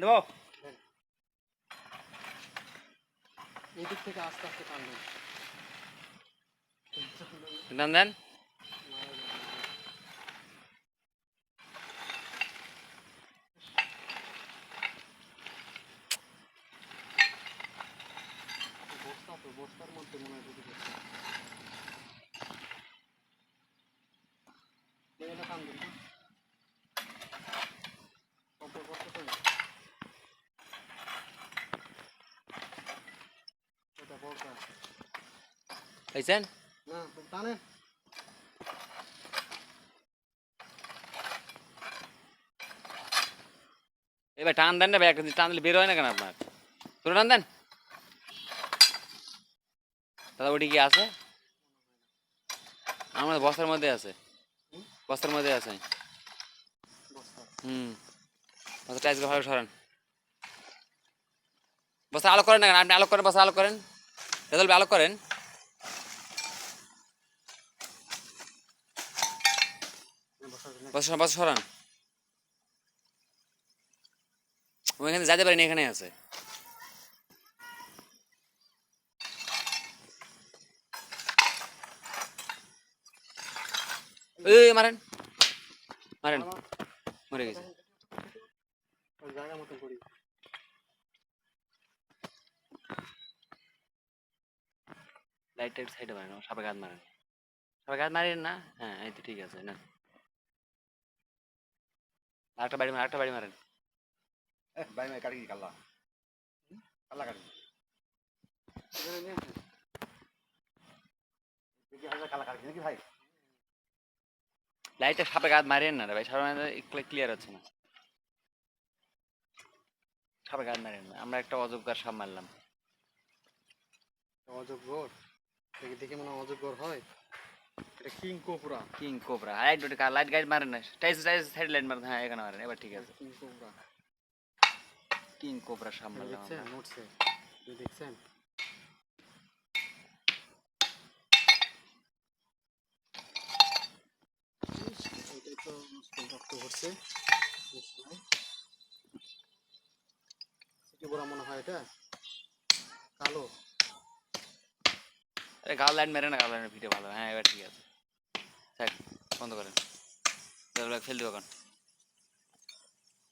দেবো এই দিক থেকে আস্তে আস্তে টানবেন। টান দেন। বস্তা তো বস্তার মধ্যে মনে হয় ঢুকে যাচ্ছে। এটা টানবেন না অপর বস্তা তো এটা বলটা পাইছেন? না টানেন। এবার টান দেন না ভাই, টান দিলে বের হয় না কেন আপনার? পুরো টান দেন দাদা। ওটি কি আছে? আমার বস্তার মধ্যে আছে, বস্তার মধ্যে আছে। বস্তা বস্তা টাইস ভালো সরান। বস্তা আলো করেন না কেন? আপনি আলো করেন, বস্তা আলো করেন, রেজাল্ট আলো করেন। বস্তা বস্তা সরান। ওইখানে যাইতে পারেন, এখানে আছে। এই মারেন মারেন, মরে গেছে। জায়গা মতো করি। লাইট টাইট সাইডে মারেন, সাপে গাছ মারেন। সাপে গাছ মারেন না? হ্যাঁ এই তো ঠিক আছে না। আরেকটা বাড়ি মারেন, আরেকটা বাড়ি মারেন। ভাই ভাই কাটি কাল্লা কাল্লা কাটি এখানে নিয়ে আসেন। দেখি হাজার কাল্লা কাটি নাকি ভাই? লাইটটা সাপে গাছ মারেন না রে ভাই, সাপে ক্লিয়ার হচ্ছে না। সাপে গাছ মারেন না, আমরা একটা অযোগ্যার সাপ মারলাম। অজগর দেখে দেখে মনে হয় অজগর হয়। এটা king cobra. King cobra. Light light guide মারেন না, টাইস টাইস সাইড লাইট মারেন। হ্যাঁ এখানে মারেন, এবার ঠিক আছে। কিং কোবরা কিং কোবরা সাপ মারলাম দেখছেন আমরা। নড়ছে, দেখছেন? এটাই তো মুশকিল, রক্ত ভরছে। সিটি বড়া মনে হয় এটা কালো। আরে গাল লাইট মেরে না, গাল লাইনের ভিডিও ভালো। হ্যাঁ এবার ঠিক আছে, থাক বন্ধ করেন, ফেল দিও এখন।